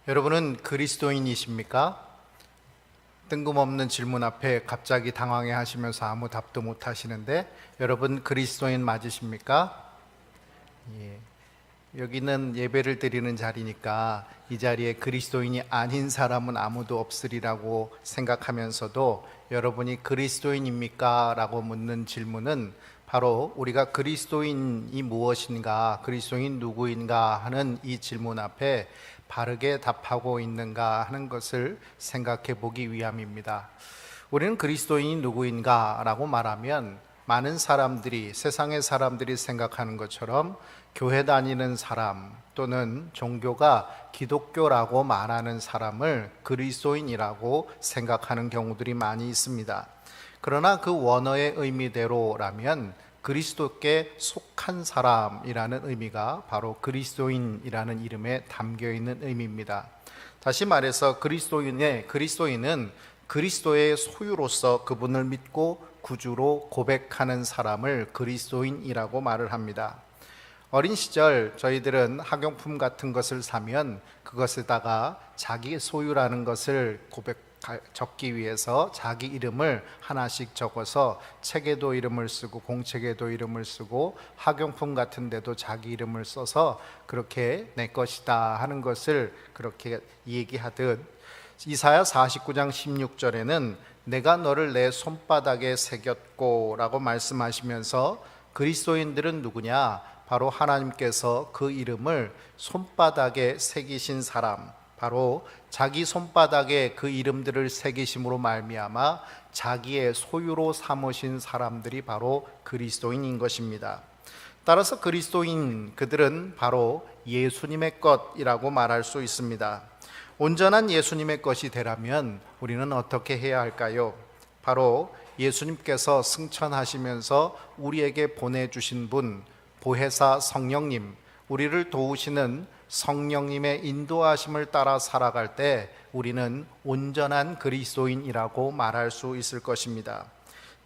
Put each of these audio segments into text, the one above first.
여러분은 그리스도인이십니까? 뜬금없는 질문 앞에 갑자기 당황해 하시면서 아무 답도 못 하시는데, 여러분 그리스도인 맞으십니까? 예. 여기는 예배를 드리는 자리니까 이 자리에 그리스도인이 아닌 사람은 아무도 없으리라고 생각하면서도, 여러분이 그리스도인입니까? 라고 묻는 질문은 바로 우리가 그리스도인이 무엇인가, 그리스도인 누구인가 하는 이 질문 앞에 바르게 답하고 있는가 하는 것을 생각해 보기 위함입니다. 우리는 그리스도인이 누구인가 라고 말하면, 많은 사람들이, 세상의 사람들이 생각하는 것처럼 교회 다니는 사람 또는 종교가 기독교라고 말하는 사람을 그리스도인이라고 생각하는 경우들이 많이 있습니다. 그러나 그 원어의 의미대로라면 그리스도께 속한 사람이라는 의미가 바로 그리스도인이라는 이름에 담겨 있는 의미입니다. 다시 말해서 그리스도인은 그리스도의 소유로서 그분을 믿고 구주로 고백하는 사람을 그리스도인이라고 말을 합니다. 어린 시절 저희들은 학용품 같은 것을 사면 그것에다가 자기 소유라는 것을 적기 위해서 자기 이름을 하나씩 적어서 책에도 이름을 쓰고 공책에도 이름을 쓰고 학용품 같은 데도 자기 이름을 써서 그렇게 내 것이다 하는 것을 그렇게 얘기하듯, 이사야 49장 16절에는 내가 너를 내 손바닥에 새겼고 라고 말씀하시면서, 그리스도인들은 누구냐? 바로 하나님께서 그 이름을 손바닥에 새기신 사람, 바로 자기 손바닥에 그 이름들을 새기심으로 말미암아 자기의 소유로 삼으신 사람들이 바로 그리스도인인 것입니다. 따라서 그리스도인, 그들은 바로 예수님의 것이라고 말할 수 있습니다. 온전한 예수님의 것이 되려면 우리는 어떻게 해야 할까요? 바로 예수님께서 승천하시면서 우리에게 보내주신 분, 보혜사 성령님, 우리를 도우시는 성령님의 인도하심을 따라 살아갈 때 우리는 온전한 그리스도인이라고 말할 수 있을 것입니다.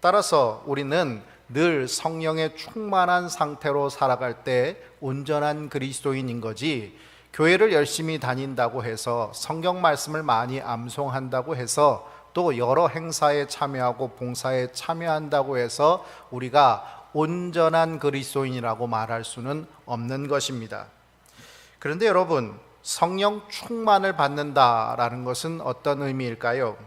따라서 우리는 늘 성령의 충만한 상태로 살아갈 때 온전한 그리스도인인 거지, 교회를 열심히 다닌다고 해서, 성경 말씀을 많이 암송한다고 해서, 또 여러 행사에 참여하고 봉사에 참여한다고 해서 우리가 온전한 그리스도인이라고 말할 수는 없는 것입니다. 그런데 여러분, 성령 충만을 받는다라는 것은 어떤 의미일까요?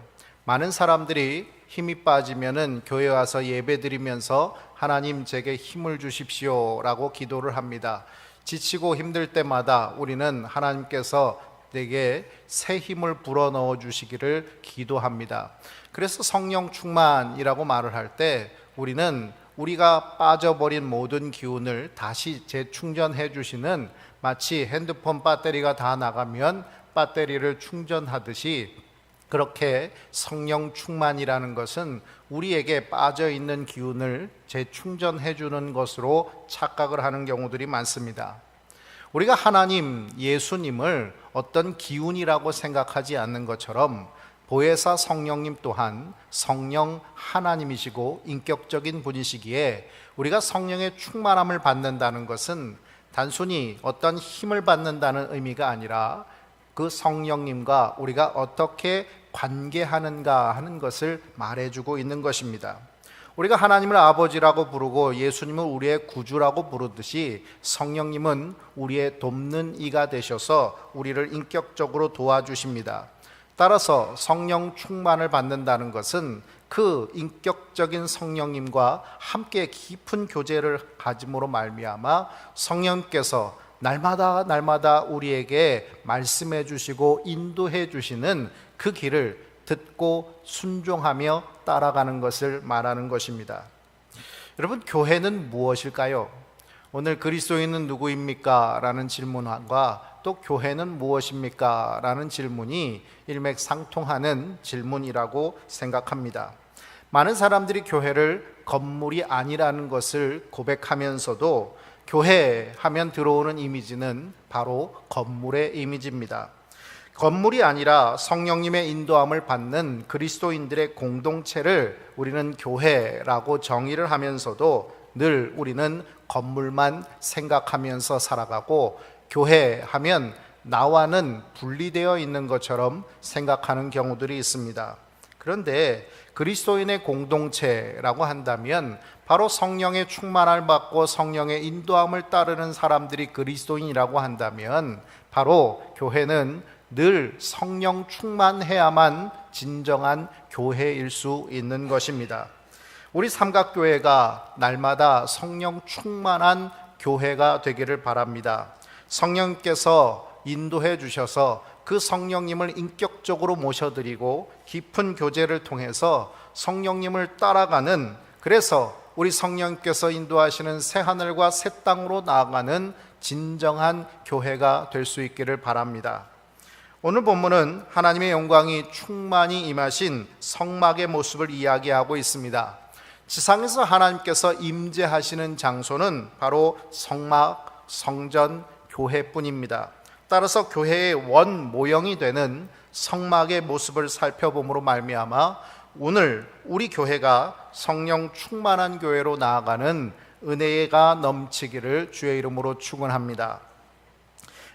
많은 사람들이 힘이 빠지면은 교회 와서 예배 드리면서 하나님 제게 힘을 주십시오 라고 기도를 합니다. 지치고 힘들 때마다 우리는 하나님께서 내게 새 힘을 불어넣어 주시기를 기도합니다. 그래서 성령 충만이라고 말을 할 때 우리는 우리가 빠져버린 모든 기운을 다시 재충전해 주시는, 마치 핸드폰 배터리가 다 나가면 배터리를 충전하듯이, 그렇게 성령 충만이라는 것은 우리에게 빠져있는 기운을 재충전해 주는 것으로 착각을 하는 경우들이 많습니다. 우리가 하나님, 예수님을 어떤 기운이라고 생각하지 않는 것처럼 보혜사 성령님 또한 성령 하나님이시고 인격적인 분이시기에, 우리가 성령의 충만함을 받는다는 것은 단순히 어떤 힘을 받는다는 의미가 아니라 그 성령님과 우리가 어떻게 관계하는가 하는 것을 말해주고 있는 것입니다. 우리가 하나님을 아버지라고 부르고 예수님을 우리의 구주라고 부르듯이, 성령님은 우리의 돕는 이가 되셔서 우리를 인격적으로 도와주십니다. 따라서 성령 충만을 받는다는 것은 그 인격적인 성령님과 함께 깊은 교제를 가짐으로 말미암아 성령께서 날마다 우리에게 말씀해 주시고 인도해 주시는 그 길을 듣고 순종하며 따라가는 것을 말하는 것입니다. 여러분, 교회는 무엇일까요? 오늘 그리스도인은 누구입니까? 라는 질문과 또 교회는 무엇입니까? 라는 질문이 일맥상통하는 질문이라고 생각합니다. 많은 사람들이 교회를 건물이 아니라는 것을 고백하면서도 교회 하면 들어오는 이미지는 바로 건물의 이미지입니다. 건물이 아니라 성령님의 인도함을 받는 그리스도인들의 공동체를 우리는 교회라고 정의를 하면서도 늘 우리는 건물만 생각하면서 살아가고, 교회 하면 나와는 분리되어 있는 것처럼 생각하는 경우들이 있습니다. 그런데 그리스도인의 공동체라고 한다면 바로 성령의 충만을 받고 성령의 인도함을 따르는 사람들이 그리스도인이라고 한다면 바로 교회는 늘 성령 충만해야만 진정한 교회일 수 있는 것입니다. 우리 삼각교회가 날마다 성령 충만한 교회가 되기를 바랍니다. 성령께서 인도해 주셔서 그 성령님을 인격적으로 모셔드리고 깊은 교제를 통해서 성령님을 따라가는, 그래서 우리 성령께서 인도하시는 새하늘과 새 땅으로 나아가는 진정한 교회가 될 수 있기를 바랍니다. 오늘 본문은 하나님의 영광이 충만히 임하신 성막의 모습을 이야기하고 있습니다. 지상에서 하나님께서 임재하시는 장소는 바로 성막, 성전, 교회뿐입니다. 따라서 교회의 원 모형이 되는 성막의 모습을 살펴봄으로 말미암아 오늘 우리 교회가 성령 충만한 교회로 나아가는 은혜가 넘치기를 주의 이름으로 축원합니다.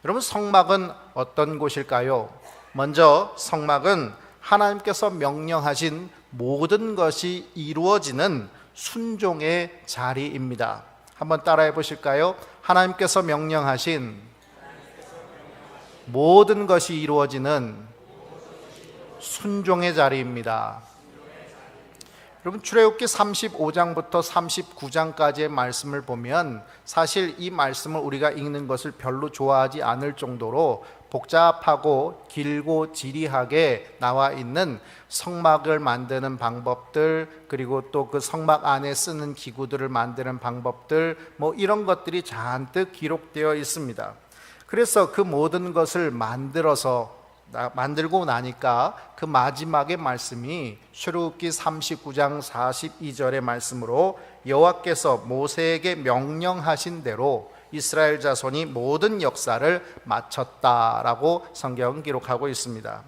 여러분, 성막은 어떤 곳일까요? 먼저 성막은 하나님께서 명령하신 모든 것이 이루어지는 순종의 자리입니다. 한번 따라해 보실까요? 하나님께서 명령하신 모든 것이 이루어지는 순종의 자리입니다. 여러분, 출애굽기 35장부터 39장까지의 말씀을 보면 사실 이 말씀을 우리가 읽는 것을 별로 좋아하지 않을 정도로 복잡하고 길고 지리하게 나와 있는 성막을 만드는 방법들, 그리고 또 그 성막 안에 쓰는 기구들을 만드는 방법들, 이런 것들이 잔뜩 기록되어 있습니다. 그래서 그 모든 것을 만들고 나니까 그 마지막의 말씀이 출애굽기 39장 42절의 말씀으로 여호와께서 모세에게 명령하신 대로 이스라엘 자손이 모든 역사를 마쳤다라고 성경은 기록하고 있습니다.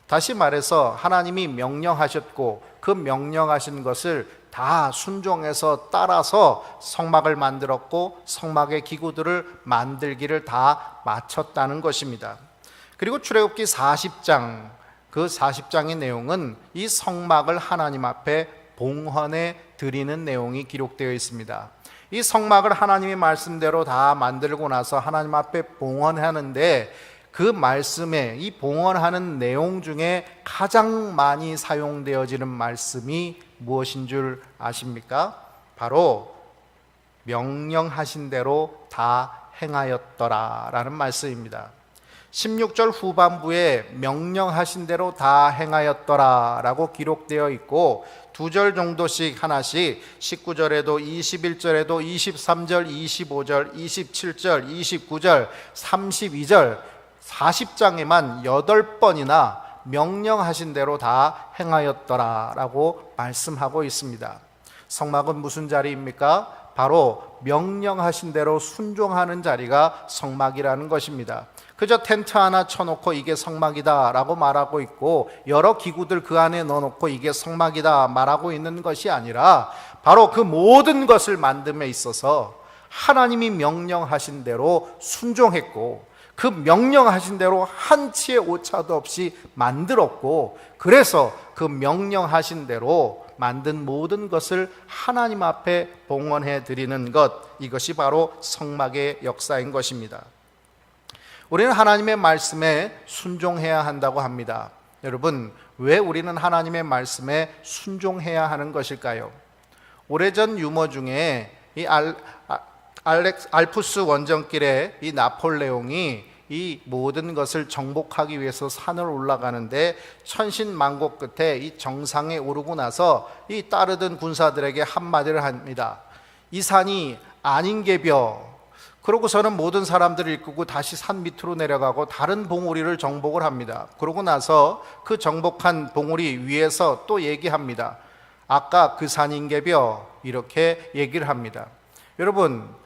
다시 말해서 하나님이 명령하셨고 그 명령하신 것을 다 순종해서 따라서 성막을 만들었고 성막의 기구들을 만들기를 다 마쳤다는 것입니다. 그리고 출애굽기 40장, 그 40장의 내용은 이 성막을 하나님 앞에 봉헌해 드리는 내용이 기록되어 있습니다. 이 성막을 하나님의 말씀대로 다 만들고 나서 하나님 앞에 봉헌하는데 그 말씀에 이 봉헌하는 내용 중에 가장 많이 사용되어지는 말씀이 무엇인 줄 아십니까? 바로 명령하신 대로 다 행하였더라 라는 말씀입니다. 16절 후반부에 명령하신 대로 다 행하였더라 라고 기록되어 있고 2절 정도씩 하나씩 19절에도 21절에도 23절, 25절, 27절, 29절, 32절 40장에만 8번이나 명령하신 대로 다 행하였더라 라고 말씀하고 있습니다. 성막은 무슨 자리입니까? 바로 명령하신 대로 순종하는 자리가 성막이라는 것입니다. 그저 텐트 하나 쳐놓고 이게 성막이다 라고 말하고 있고 여러 기구들 그 안에 넣어놓고 이게 성막이다 말하고 있는 것이 아니라 바로 그 모든 것을 만듦에 있어서 하나님이 명령하신 대로 순종했고 그 명령하신 대로 한치의 오차도 없이 만들었고 그래서 그 명령하신 대로 만든 모든 것을 하나님 앞에 봉헌해 드리는 것, 이것이 바로 성막의 역사인 것입니다. 우리는 하나님의 말씀에 순종해야 한다고 합니다. 여러분, 왜 우리는 하나님의 말씀에 순종해야 하는 것일까요? 오래전 유머 중에 이 알프스 원정길에 이 나폴레옹이 이 모든 것을 정복하기 위해서 산을 올라가는데 천신만고 끝에 이 정상에 오르고 나서 이 따르던 군사들에게 한마디를 합니다. 이 산이 아닌게벼. 그러고서는 모든 사람들을 이끌고 다시 산 밑으로 내려가고 다른 봉우리를 정복을 합니다. 그러고 나서 그 정복한 봉우리 위에서 또 얘기합니다. 아까 그 산인게벼, 이렇게 얘기를 합니다. 여러분,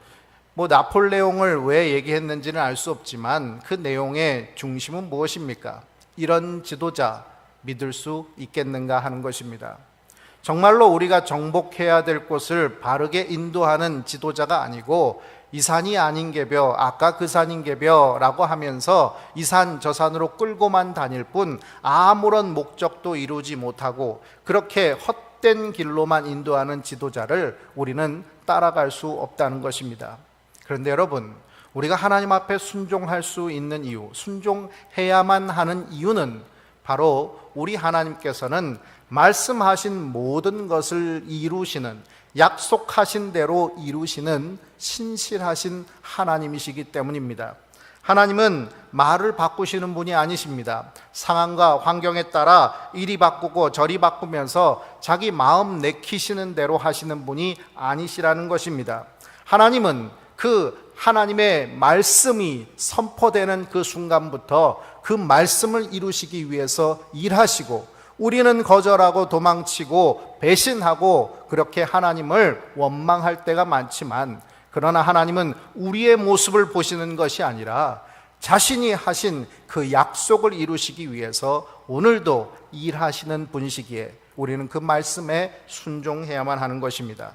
나폴레옹을 왜 얘기했는지는 알 수 없지만 그 내용의 중심은 무엇입니까? 이런 지도자 믿을 수 있겠는가 하는 것입니다. 정말로 우리가 정복해야 될 곳을 바르게 인도하는 지도자가 아니고 이 산이 아닌 게벼, 아까 그 산인 게벼라고 하면서 이 산 저 산으로 끌고만 다닐 뿐 아무런 목적도 이루지 못하고 그렇게 헛된 길로만 인도하는 지도자를 우리는 따라갈 수 없다는 것입니다. 그런데 여러분, 우리가 하나님 앞에 순종할 수 있는 이유, 순종해야만 하는 이유는 바로 우리 하나님께서는 말씀하신 모든 것을 이루시는, 약속하신 대로 이루시는 신실하신 하나님이시기 때문입니다. 하나님은 말을 바꾸시는 분이 아니십니다. 상황과 환경에 따라 이리 바꾸고 저리 바꾸면서 자기 마음 내키시는 대로 하시는 분이 아니시라는 것입니다. 하나님은 그 하나님의 말씀이 선포되는 그 순간부터 그 말씀을 이루시기 위해서 일하시고, 우리는 거절하고 도망치고 배신하고 그렇게 하나님을 원망할 때가 많지만, 그러나 하나님은 우리의 모습을 보시는 것이 아니라 자신이 하신 그 약속을 이루시기 위해서 오늘도 일하시는 분이시기에 우리는 그 말씀에 순종해야만 하는 것입니다.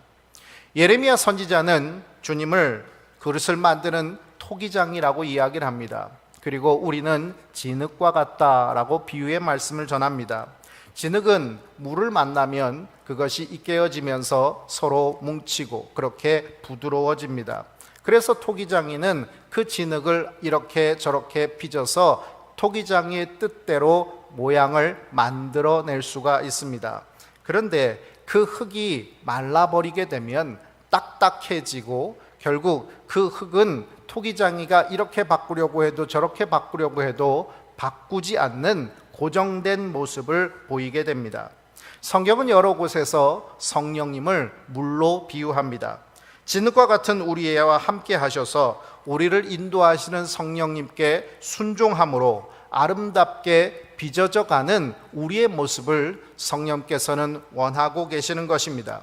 예레미야 선지자는 주님을 그릇을 만드는 토기장이라고 이야기를 합니다. 그리고 우리는 진흙과 같다라고 비유의 말씀을 전합니다. 진흙은 물을 만나면 그것이 이깨어지면서 서로 뭉치고 그렇게 부드러워집니다. 그래서 토기장이는 그 진흙을 이렇게 저렇게 빚어서 토기장이의 뜻대로 모양을 만들어낼 수가 있습니다. 그런데 그 흙이 말라버리게 되면 딱딱해지고 결국 그 흙은 토기장이가 이렇게 바꾸려고 해도 저렇게 바꾸려고 해도 바꾸지 않는 고정된 모습을 보이게 됩니다. 성경은 여러 곳에서 성령님을 물로 비유합니다. 진흙과 같은 우리와 함께 하셔서 우리를 인도하시는 성령님께 순종함으로 아름답게 빚어져 가는 우리의 모습을 성령께서는 원하고 계시는 것입니다.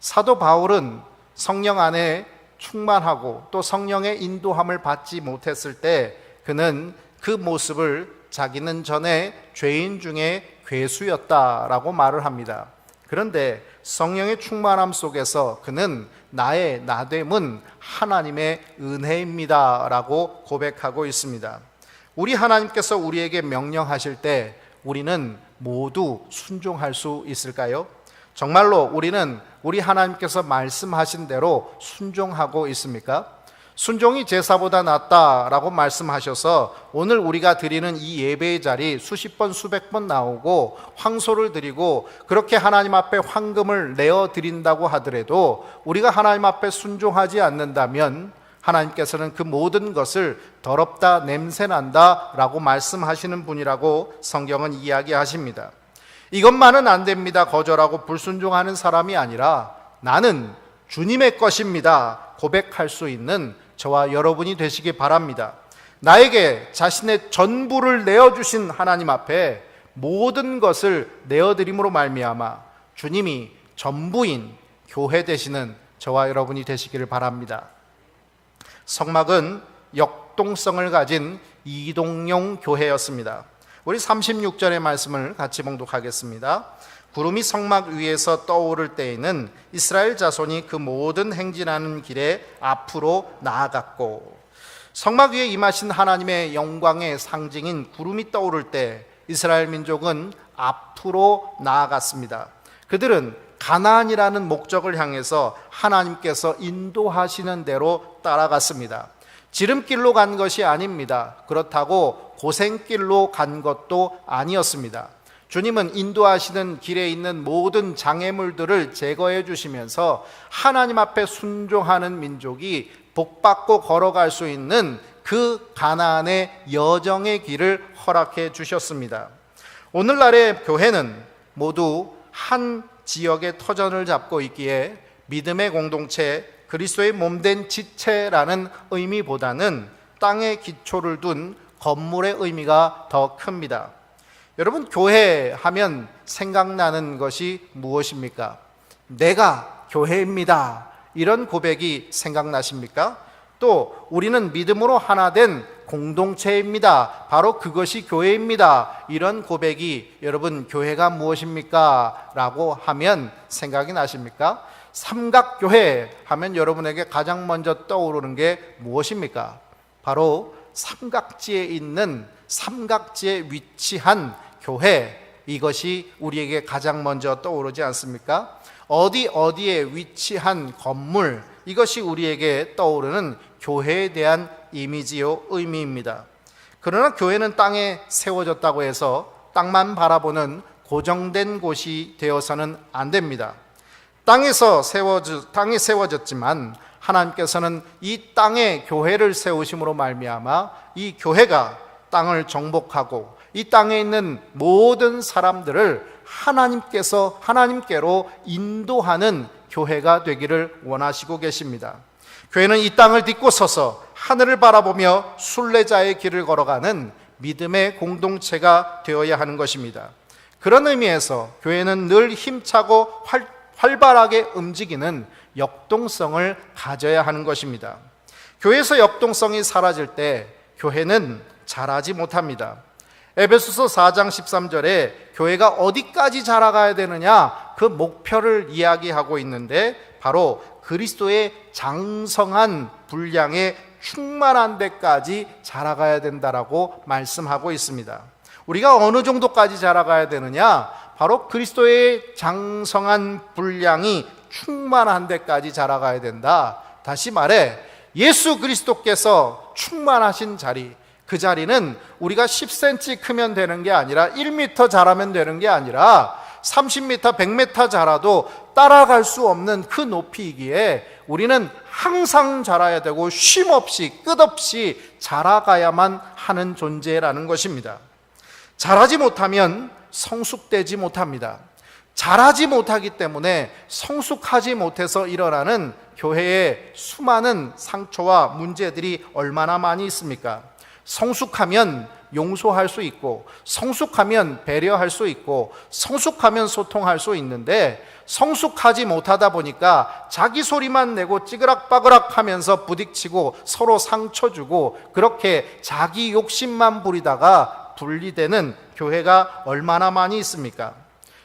사도 바울은 성령 안에 충만하고 또 성령의 인도함을 받지 못했을 때 그는 그 모습을 자기는 전에 죄인 중에 괴수였다라고 말을 합니다. 그런데 성령의 충만함 속에서 그는 나의 나됨은 하나님의 은혜입니다라고 고백하고 있습니다. 우리 하나님께서 우리에게 명령하실 때 우리는 모두 순종할 수 있을까요? 정말로 우리는 우리 하나님께서 말씀하신 대로 순종하고 있습니까? 순종이 제사보다 낫다라고 말씀하셔서 오늘 우리가 드리는 이 예배의 자리 수십 번 수백 번 나오고 황소를 드리고 그렇게 하나님 앞에 황금을 내어 드린다고 하더라도 우리가 하나님 앞에 순종하지 않는다면 하나님께서는 그 모든 것을 더럽다, 냄새난다 라고 말씀하시는 분이라고 성경은 이야기하십니다. 이것만은 안 됩니다 거절하고 불순종하는 사람이 아니라 나는 주님의 것입니다 고백할 수 있는 저와 여러분이 되시기 바랍니다. 나에게 자신의 전부를 내어주신 하나님 앞에 모든 것을 내어드림으로 말미암아 주님이 전부인 교회 되시는 저와 여러분이 되시기를 바랍니다. 성막은 역동성을 가진 이동용 교회였습니다. 우리 36절의 말씀을 같이 봉독하겠습니다. 구름이 성막 위에서 떠오를 때에는 이스라엘 자손이 그 모든 행진하는 길에 앞으로 나아갔고, 성막 위에 임하신 하나님의 영광의 상징인 구름이 떠오를 때 이스라엘 민족은 앞으로 나아갔습니다. 그들은 가나안이라는 목적을 향해서 하나님께서 인도하시는 대로 따라갔습니다. 지름길로 간 것이 아닙니다. 그렇다고 고생길로 간 것도 아니었습니다. 주님은 인도하시는 길에 있는 모든 장애물들을 제거해 주시면서 하나님 앞에 순종하는 민족이 복받고 걸어갈 수 있는 그 가나안의 여정의 길을 허락해 주셨습니다. 오늘날의 교회는 모두 한 지역의 터전을 잡고 있기에 믿음의 공동체, 그리스도의 몸된 지체라는 의미보다는 땅에 기초를 둔 건물의 의미가 더 큽니다. 여러분, 교회 하면 생각나는 것이 무엇입니까? 내가 교회입니다. 이런 고백이 생각나십니까? 또 우리는 믿음으로 하나 된 공동체입니다. 바로 그것이 교회입니다. 이런 고백이 여러분 교회가 무엇입니까? 라고 하면 생각이 나십니까? 삼각교회 하면 여러분에게 가장 먼저 떠오르는 게 무엇입니까? 바로 삼각지에 있는, 삼각지에 위치한 교회, 이것이 우리에게 가장 먼저 떠오르지 않습니까? 어디에 위치한 건물, 이것이 우리에게 떠오르는 교회에 대한 이미지요, 의미입니다. 그러나 교회는 땅에 세워졌다고 해서 땅만 바라보는 고정된 곳이 되어서는 안 됩니다. 땅에 세워졌지만 하나님께서는 이 땅에 교회를 세우심으로 말미암아 이 교회가 땅을 정복하고 이 땅에 있는 모든 사람들을 하나님께로 인도하는 교회가 되기를 원하시고 계십니다. 교회는 이 땅을 딛고 서서 하늘을 바라보며 순례자의 길을 걸어가는 믿음의 공동체가 되어야 하는 것입니다. 그런 의미에서 교회는 늘 힘차고 활발하게 움직이는 역동성을 가져야 하는 것입니다. 교회에서 역동성이 사라질 때 교회는 자라지 못합니다. 에베소서 4장 13절에 교회가 어디까지 자라가야 되느냐, 그 목표를 이야기하고 있는데 바로 그리스도의 장성한 분량에 충만한 데까지 자라가야 된다라고 말씀하고 있습니다. 우리가 어느 정도까지 자라가야 되느냐? 바로 그리스도의 장성한 분량이 충만한 데까지 자라가야 된다. 다시 말해 예수 그리스도께서 충만하신 자리, 그 자리는 우리가 10cm 크면 되는 게 아니라 1m 자라면 되는 게 아니라 30m, 100m 자라도 따라갈 수 없는 그 높이이기에 우리는 항상 자라야 되고 쉼없이 끝없이 자라가야만 하는 존재라는 것입니다. 자라지 못하면 성숙되지 못합니다. 자라지 못하기 때문에 성숙하지 못해서 일어나는 교회의 수많은 상처와 문제들이 얼마나 많이 있습니까? 성숙하면 용서할 수 있고, 성숙하면 배려할 수 있고, 성숙하면 소통할 수 있는데 성숙하지 못하다 보니까 자기 소리만 내고 찌그락빠그락 하면서 부딪히고 서로 상처 주고 그렇게 자기 욕심만 부리다가 분리되는 교회가 얼마나 많이 있습니까?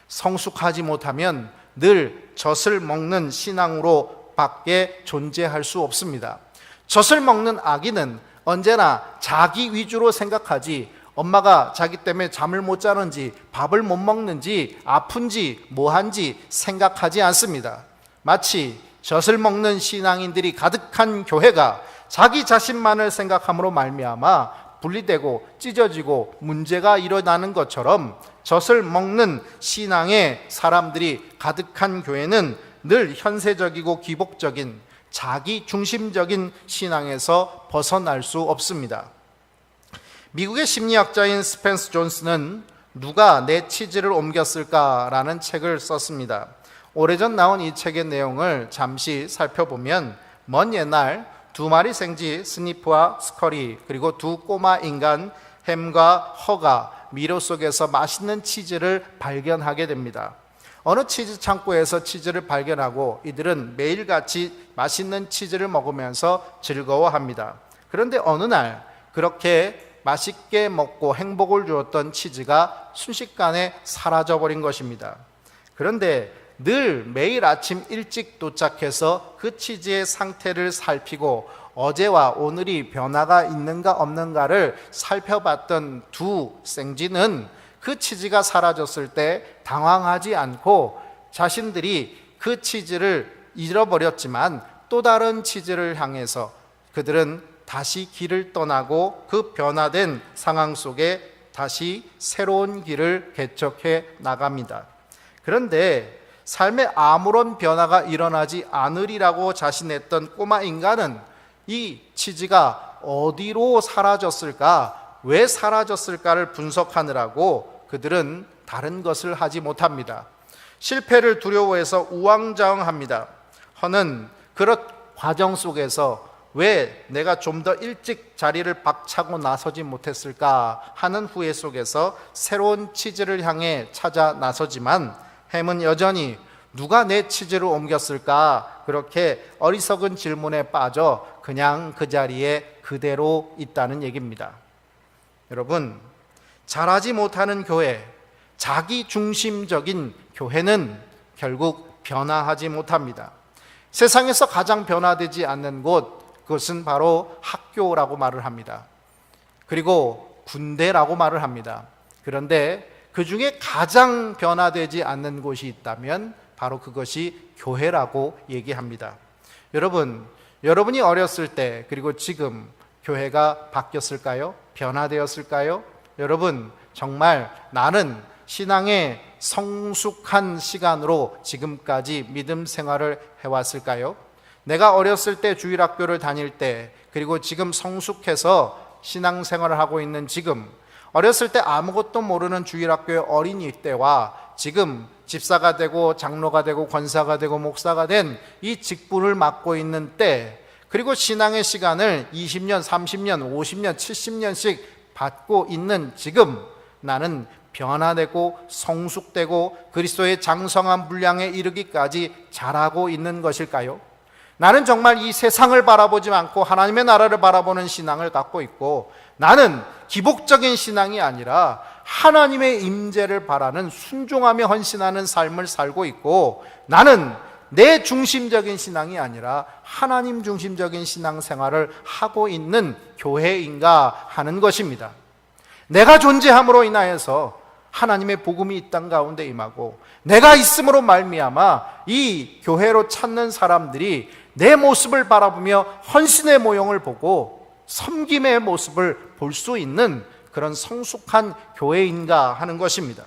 성숙하지 못하면 늘 젖을 먹는 신앙으로 밖에 존재할 수 없습니다. 젖을 먹는 아기는 언제나 자기 위주로 생각하지, 엄마가 자기 때문에 잠을 못 자는지, 밥을 못 먹는지, 아픈지, 뭐한지 생각하지 않습니다. 마치 젖을 먹는 신앙인들이 가득한 교회가 자기 자신만을 생각함으로 말미암아 분리되고 찢어지고 문제가 일어나는 것처럼 젖을 먹는 신앙의 사람들이 가득한 교회는 늘 현세적이고 기복적인 자기 중심적인 신앙에서 벗어날 수 없습니다. 미국의 심리학자인 스펜서 존스는 누가 내 치즈를 옮겼을까라는 책을 썼습니다. 오래전 나온 이 책의 내용을 잠시 살펴보면 먼 옛날 두 마리 생쥐 스니프와 스커리, 그리고 두 꼬마 인간 햄과 허가 미로 속에서 맛있는 치즈를 발견하게 됩니다. 어느 치즈 창고에서 치즈를 발견하고 이들은 매일같이 맛있는 치즈를 먹으면서 즐거워합니다. 그런데 어느 날 그렇게 맛있게 먹고 행복을 주었던 치즈가 순식간에 사라져버린 것입니다. 그런데 늘 매일 아침 일찍 도착해서 그 치즈의 상태를 살피고 어제와 오늘이 변화가 있는가 없는가를 살펴봤던 두 생쥐는 그 치즈가 사라졌을 때 당황하지 않고 자신들이 그 치즈를 잃어버렸지만 또 다른 치즈를 향해서 그들은 다시 길을 떠나고 그 변화된 상황 속에 다시 새로운 길을 개척해 나갑니다. 그런데 삶에 아무런 변화가 일어나지 않으리라고 자신했던 꼬마 인간은 이 치즈가 어디로 사라졌을까, 왜 사라졌을까를 분석하느라고 그들은 다른 것을 하지 못합니다. 실패를 두려워해서 우왕좌왕합니다. 허는 그런 과정 속에서 왜 내가 좀 더 일찍 자리를 박차고 나서지 못했을까 하는 후회 속에서 새로운 치즈를 향해 찾아 나서지만 햄은 여전히 누가 내 치즈를 옮겼을까, 그렇게 어리석은 질문에 빠져 그냥 그 자리에 그대로 있다는 얘기입니다. 여러분, 자라지 못하는 교회, 자기 중심적인 교회는 결국 변화하지 못합니다. 세상에서 가장 변화되지 않는 곳, 그것은 바로 학교라고 말을 합니다. 그리고 군대라고 말을 합니다. 그런데 그 중에 가장 변화되지 않는 곳이 있다면 바로 그것이 교회라고 얘기합니다. 여러분이 어렸을 때 그리고 지금 교회가 바뀌었을까요? 변화되었을까요? 여러분, 정말 나는 신앙의 성숙한 시간으로 지금까지 믿음 생활을 해왔을까요? 내가 어렸을 때 주일학교를 다닐 때, 그리고 지금 성숙해서 신앙생활을 하고 있는 지금, 어렸을 때 아무것도 모르는 주일학교의 어린이 때와 지금 집사가 되고 장로가 되고 권사가 되고 목사가 된 이 직분을 맡고 있는 때, 그리고 신앙의 시간을 20년, 30년, 50년, 70년씩 받고 있는 지금, 나는 변화되고 성숙되고 그리스도의 장성한 분량에 이르기까지 자라고 있는 것일까요? 나는 정말 이 세상을 바라보지 않고 하나님의 나라를 바라보는 신앙을 갖고 있고, 나는 기복적인 신앙이 아니라 하나님의 임재를 바라는 순종하며 헌신하는 삶을 살고 있고, 나는 내 중심적인 신앙이 아니라 하나님 중심적인 신앙생활을 하고 있는 교회인가 하는 것입니다. 내가 존재함으로 인하여서 하나님의 복음이 이 땅 가운데 임하고, 내가 있음으로 말미암아 이 교회로 찾는 사람들이 내 모습을 바라보며 헌신의 모형을 보고 섬김의 모습을 볼 수 있는 그런 성숙한 교회인가 하는 것입니다.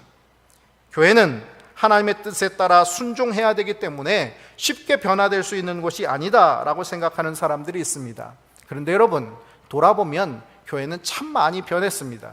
교회는 하나님의 뜻에 따라 순종해야 되기 때문에 쉽게 변화될 수 있는 곳이 아니다라고 생각하는 사람들이 있습니다. 그런데 여러분, 돌아보면 교회는 참 많이 변했습니다.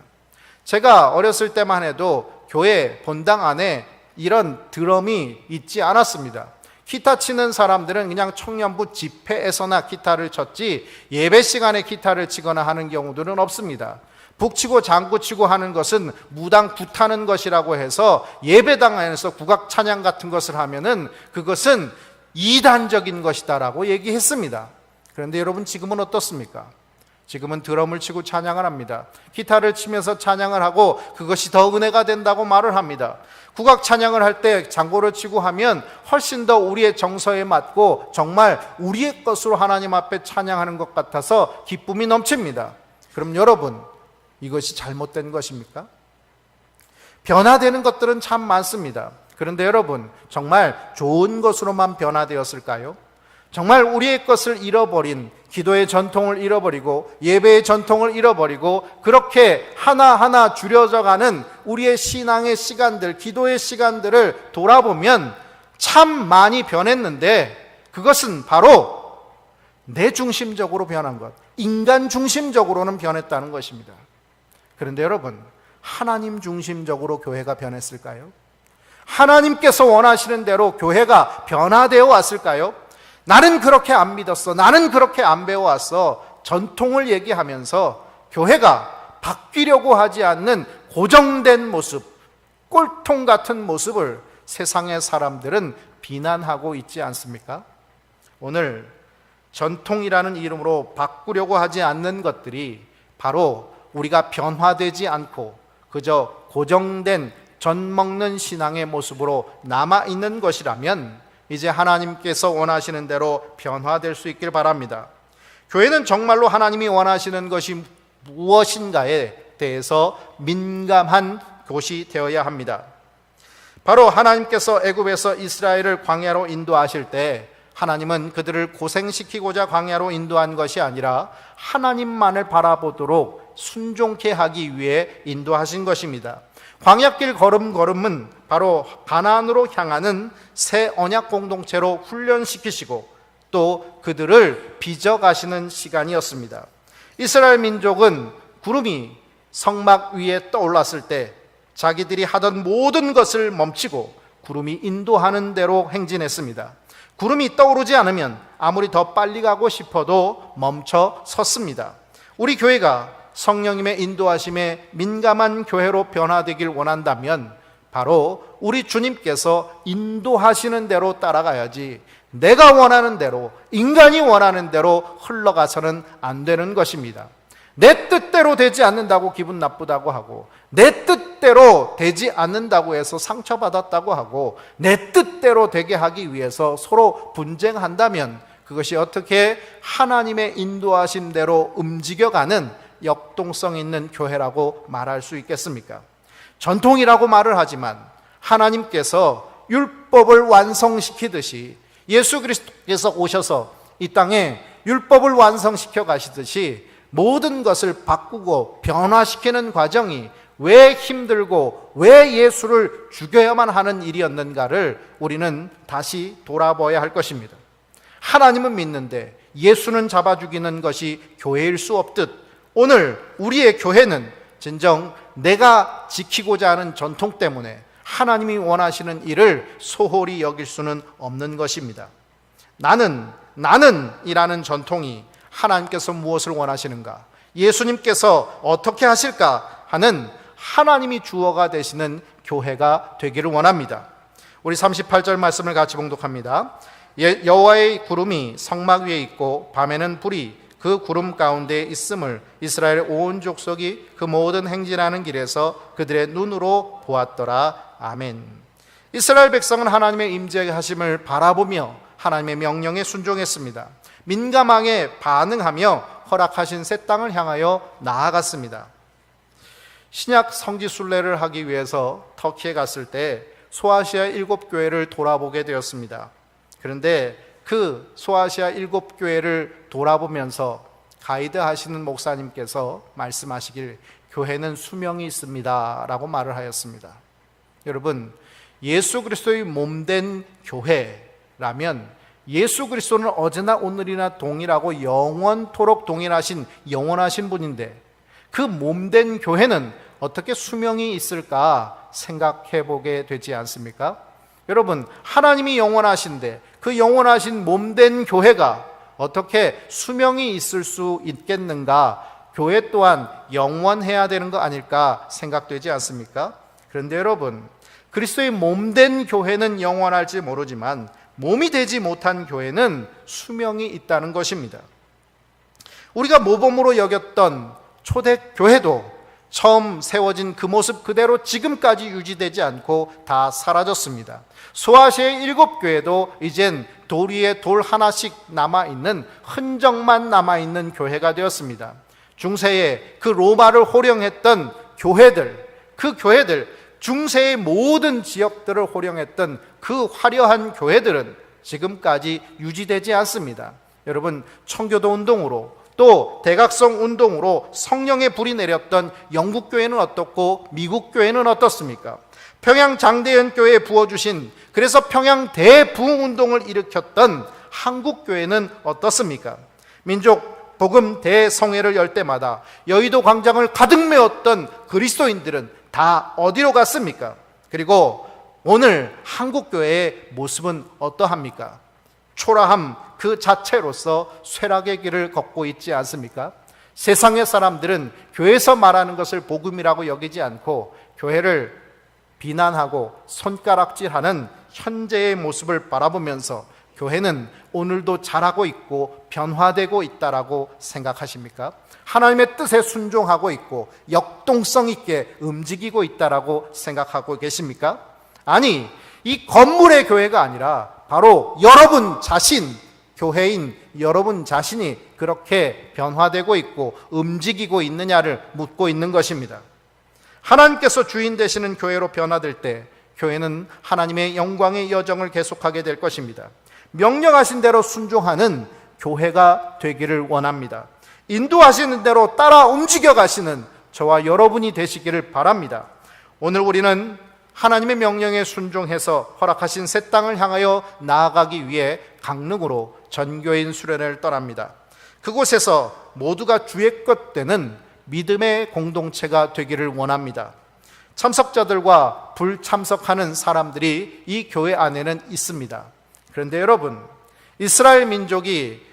제가 어렸을 때만 해도 교회 본당 안에 이런 드럼이 있지 않았습니다. 기타 치는 사람들은 그냥 청년부 집회에서나 기타를 쳤지 예배 시간에 기타를 치거나 하는 경우들은 없습니다. 북치고 장구치고 하는 것은 무당 굿하는 것이라고 해서 예배당 안에서 국악 찬양 같은 것을 하면은 그것은 이단적인 것이다라고 얘기했습니다. 그런데 여러분, 지금은 어떻습니까? 지금은 드럼을 치고 찬양을 합니다. 기타를 치면서 찬양을 하고 그것이 더 은혜가 된다고 말을 합니다. 국악 찬양을 할 때 장구를 치고 하면 훨씬 더 우리의 정서에 맞고 정말 우리의 것으로 하나님 앞에 찬양하는 것 같아서 기쁨이 넘칩니다. 그럼 여러분, 이것이 잘못된 것입니까? 변화되는 것들은 참 많습니다. 그런데 여러분, 정말 좋은 것으로만 변화되었을까요? 정말 우리의 것을 잃어버린, 기도의 전통을 잃어버리고 예배의 전통을 잃어버리고 그렇게 하나하나 줄여져가는 우리의 신앙의 시간들, 기도의 시간들을 돌아보면 참 많이 변했는데, 그것은 바로 내 중심적으로 변한 것, 인간 중심적으로는 변했다는 것입니다. 그런데 여러분, 하나님 중심적으로 교회가 변했을까요? 하나님께서 원하시는 대로 교회가 변화되어 왔을까요? 나는 그렇게 안 믿었어, 나는 그렇게 안 배워왔어, 전통을 얘기하면서 교회가 바뀌려고 하지 않는 고정된 모습, 꼴통 같은 모습을 세상의 사람들은 비난하고 있지 않습니까? 오늘 전통이라는 이름으로 바꾸려고 하지 않는 것들이 바로 우리가 변화되지 않고 그저 고정된 젖먹는 신앙의 모습으로 남아있는 것이라면 이제 하나님께서 원하시는 대로 변화될 수 있길 바랍니다. 교회는 정말로 하나님이 원하시는 것이 무엇인가에 대해서 민감한 곳이 되어야 합니다. 바로 하나님께서 애굽에서 이스라엘을 광야로 인도하실 때 하나님은 그들을 고생시키고자 광야로 인도한 것이 아니라 하나님만을 바라보도록 순종케 하기 위해 인도하신 것입니다. 광야길 걸음걸음은 바로 가나안으로 향하는 새 언약 공동체로 훈련시키시고 또 그들을 빚어가시는 시간이었습니다. 이스라엘 민족은 구름이 성막 위에 떠올랐을 때 자기들이 하던 모든 것을 멈추고 구름이 인도하는 대로 행진했습니다. 구름이 떠오르지 않으면 아무리 더 빨리 가고 싶어도 멈춰 섰습니다. 우리 교회가 성령님의 인도하심에 민감한 교회로 변화되길 원한다면 바로 우리 주님께서 인도하시는 대로 따라가야지 내가 원하는 대로, 인간이 원하는 대로 흘러가서는 안 되는 것입니다. 내 뜻대로 되지 않는다고 기분 나쁘다고 하고, 내 뜻대로 되지 않는다고 해서 상처받았다고 하고, 내 뜻대로 되게 하기 위해서 서로 분쟁한다면 그것이 어떻게 하나님의 인도하심대로 움직여가는 역동성 있는 교회라고 말할 수 있겠습니까? 전통이라고 말을 하지만 하나님께서 율법을 완성시키듯이, 예수 그리스도께서 오셔서 이 땅에 율법을 완성시켜 가시듯이 모든 것을 바꾸고 변화시키는 과정이 왜 힘들고 왜 예수를 죽여야만 하는 일이었는가를 우리는 다시 돌아봐야 할 것입니다. 하나님은 믿는데 예수는 잡아 죽이는 것이 교회일 수 없듯, 오늘 우리의 교회는 진정 내가 지키고자 하는 전통 때문에 하나님이 원하시는 일을 소홀히 여길 수는 없는 것입니다. 나는 이라는 전통이 하나님께서 무엇을 원하시는가, 예수님께서 어떻게 하실까 하는 하나님이 주어가 되시는 교회가 되기를 원합니다. 우리 38절 말씀을 같이 봉독합니다. 여호와의 구름이 성막 위에 있고 밤에는 불이 그 구름 가운데 있음을 이스라엘 온 족속이 그 모든 행진하는 길에서 그들의 눈으로 보았더라. 아멘. 이스라엘 백성은 하나님의 임재하심을 바라보며 하나님의 명령에 순종했습니다. 민감하게 반응하며 허락하신 새 땅을 향하여 나아갔습니다. 신약 성지 순례를 하기 위해서 터키에 갔을 때 소아시아 7교회를 돌아보게 되었습니다. 그런데 그 소아시아 7교회를 돌아보면서 가이드 하시는 목사님께서 말씀하시길 교회는 수명이 있습니다 라고 말을 하였습니다. 여러분, 예수 그리스도의 몸된 교회라면 예수 그리스도는 어제나 오늘이나 동일하고 영원토록 동일하신 영원하신 분인데, 그 몸된 교회는 어떻게 수명이 있을까 생각해 보게 되지 않습니까? 여러분, 하나님이 영원하신데 그 영원하신 몸된 교회가 어떻게 수명이 있을 수 있겠는가? 교회 또한 영원해야 되는 거 아닐까 생각되지 않습니까? 그런데 여러분, 그리스도의 몸된 교회는 영원할지 모르지만 몸이 되지 못한 교회는 수명이 있다는 것입니다. 우리가 모범으로 여겼던 초대교회도 처음 세워진 그 모습 그대로 지금까지 유지되지 않고 다 사라졌습니다. 소아시아의 7교회도 이젠 돌 위에 돌 하나씩 남아있는, 흔적만 남아있는 교회가 되었습니다. 중세에 그 로마를 호령했던 교회들, 그 교회들, 중세의 모든 지역들을 호령했던 그 화려한 교회들은 지금까지 유지되지 않습니다. 여러분, 청교도 운동으로 또 대각성 운동으로 성령의 불이 내렸던 영국 교회는 어떻고 미국 교회는 어떻습니까? 평양 장대현 교회에 부어주신, 그래서 평양 대부흥 운동을 일으켰던 한국 교회는 어떻습니까? 민족 복음 대성회를 열 때마다 여의도 광장을 가득 메웠던 그리스도인들은 다 어디로 갔습니까? 그리고 오늘 한국 교회의 모습은 어떠합니까? 초라함 그 자체로서 쇠락의 길을 걷고 있지 않습니까? 세상의 사람들은 교회에서 말하는 것을 복음이라고 여기지 않고 교회를 비난하고 손가락질하는 현재의 모습을 바라보면서 교회는 오늘도 자라고 있고 변화되고 있다라고 생각하십니까? 하나님의 뜻에 순종하고 있고 역동성 있게 움직이고 있다라고 생각하고 계십니까? 아니, 이 건물의 교회가 아니라 바로 여러분 자신, 교회인 여러분 자신이 그렇게 변화되고 있고 움직이고 있느냐를 묻고 있는 것입니다. 하나님께서 주인 되시는 교회로 변화될 때 교회는 하나님의 영광의 여정을 계속하게 될 것입니다. 명령하신 대로 순종하는 교회가 되기를 원합니다. 인도하시는 대로 따라 움직여 가시는 저와 여러분이 되시기를 바랍니다. 오늘 우리는 하나님의 명령에 순종해서 허락하신 새 땅을 향하여 나아가기 위해 강릉으로 전교인 수련회를 떠납니다. 그곳에서 모두가 주의 것 되는 믿음의 공동체가 되기를 원합니다. 참석자들과 불참석하는 사람들이 이 교회 안에는 있습니다. 그런데 여러분, 이스라엘 민족이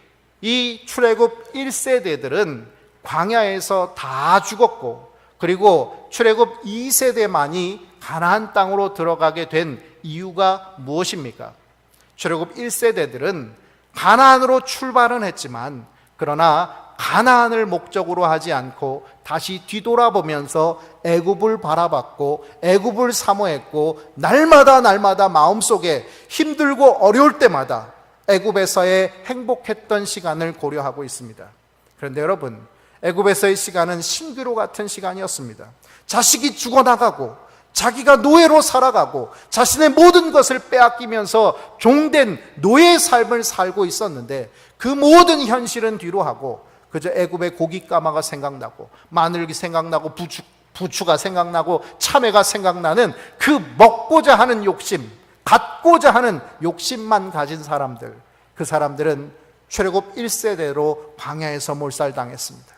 이 출애굽 1세대들은 광야에서 다 죽었고, 그리고 출애굽 2세대만이 가나안 땅으로 들어가게 된 이유가 무엇입니까? 출애굽 1세대들은 가나안으로 출발은 했지만, 그러나 가나안을 목적으로 하지 않고 다시 뒤돌아보면서 애굽을 바라봤고 애굽을 사모했고 날마다 마음속에 힘들고 어려울 때마다 애굽에서의 행복했던 시간을 고려하고 있습니다. 그런데 여러분, 애굽에서의 시간은 신기루 같은 시간이었습니다. 자식이 죽어나가고 자기가 노예로 살아가고 자신의 모든 것을 빼앗기면서 종된 노예의 삶을 살고 있었는데 그 모든 현실은 뒤로 하고 그저 애굽의 고깃가마가 생각나고 마늘이 생각나고 부추가 생각나고 참외가 생각나는 그 먹고자 하는 욕심, 갖고자 하는 욕심만 가진 사람들, 그 사람들은 출애굽 1세대로 광야에서 몰살당했습니다.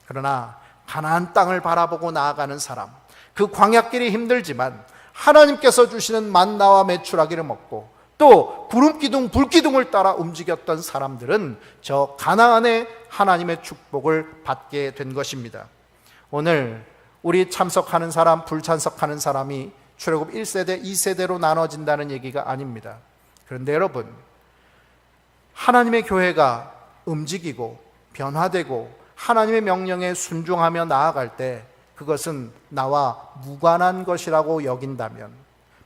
그러나 가나안 땅을 바라보고 나아가는 사람, 그 광야길이 힘들지만 하나님께서 주시는 만나와 메추라기를 먹고 또 구름기둥, 불기둥을 따라 움직였던 사람들은 저 가나안의 하나님의 축복을 받게 된 것입니다. 오늘 우리 참석하는 사람, 불참석하는 사람이 출애굽 1세대, 2세대로 나눠진다는 얘기가 아닙니다. 그런데 여러분, 하나님의 교회가 움직이고 변화되고 하나님의 명령에 순종하며 나아갈 때 그것은 나와 무관한 것이라고 여긴다면,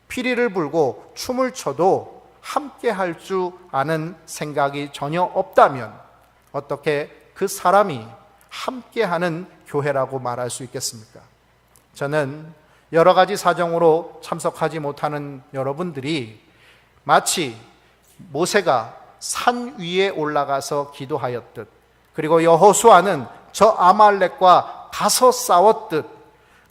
피리를 불고 춤을 춰도 함께 할 줄 아는 생각이 전혀 없다면 어떻게 그 사람이 함께하는 교회라고 말할 수 있겠습니까? 저는 여러 가지 사정으로 참석하지 못하는 여러분들이 마치 모세가 산 위에 올라가서 기도하였듯, 그리고 여호수아는 저 아말렉과 가서 싸웠듯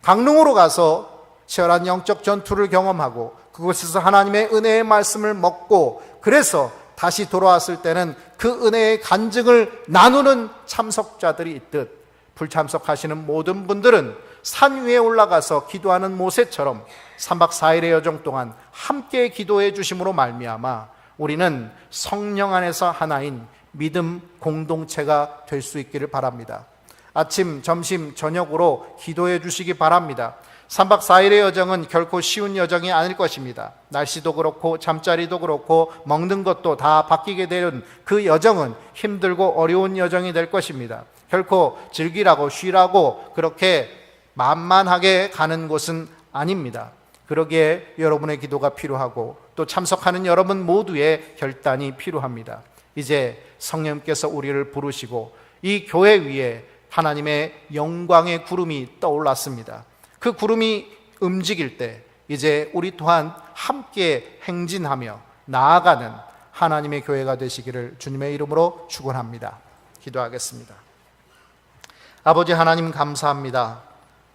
강릉으로 가서 치열한 영적 전투를 경험하고 그곳에서 하나님의 은혜의 말씀을 먹고 그래서 다시 돌아왔을 때는 그 은혜의 간증을 나누는 참석자들이 있듯, 불참석하시는 모든 분들은 산 위에 올라가서 기도하는 모세처럼 3박 4일의 여정 동안 함께 기도해 주심으로 말미암아 우리는 성령 안에서 하나인 믿음 공동체가 될 수 있기를 바랍니다. 아침, 점심, 저녁으로 기도해 주시기 바랍니다. 3박 4일의 여정은 결코 쉬운 여정이 아닐 것입니다. 날씨도 그렇고 잠자리도 그렇고 먹는 것도 다 바뀌게 되는 그 여정은 힘들고 어려운 여정이 될 것입니다. 결코 즐기라고 쉬라고 그렇게 만만하게 가는 곳은 아닙니다. 그러기에 여러분의 기도가 필요하고 또 참석하는 여러분 모두의 결단이 필요합니다. 이제 성령께서 우리를 부르시고 이 교회 위에 하나님의 영광의 구름이 떠올랐습니다. 그 구름이 움직일 때 이제 우리 또한 함께 행진하며 나아가는 하나님의 교회가 되시기를 주님의 이름으로 축원합니다. 기도하겠습니다. 아버지 하나님, 감사합니다.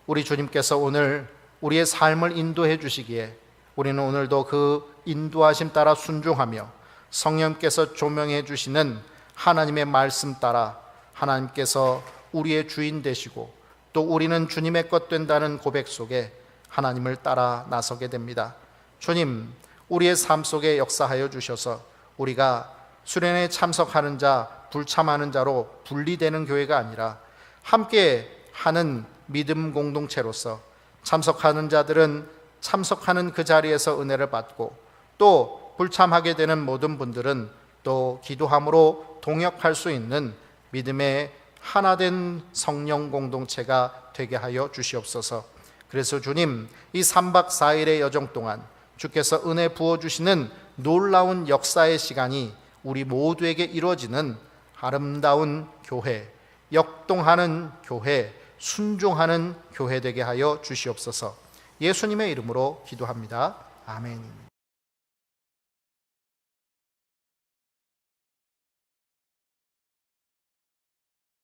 우리 주님께서 오늘 우리의 삶을 인도해 주시기에 우리는 오늘도 그 인도하심 따라 순종하며 성령께서 조명해 주시는 하나님의 말씀 따라 하나님께서 우리의 주인 되시고 또 우리는 주님의 것 된다는 고백 속에 하나님을 따라 나서게 됩니다. 주님, 우리의 삶 속에 역사하여 주셔서 우리가 수련회에 참석하는 자, 불참하는 자로 분리되는 교회가 아니라 함께 하는 믿음 공동체로서 참석하는 자들은 참석하는 그 자리에서 은혜를 받고 또 불참하게 되는 모든 분들은 또 기도함으로 동역할 수 있는 믿음의 하나된 성령 공동체가 되게 하여 주시옵소서. 그래서 주님, 이 3박 4일의 여정 동안 주께서 은혜 부어주시는 놀라운 역사의 시간이 우리 모두에게 이루어지는 아름다운 교회, 역동하는 교회, 순종하는 교회 되게 하여 주시옵소서. 예수님의 이름으로 기도합니다. 아멘.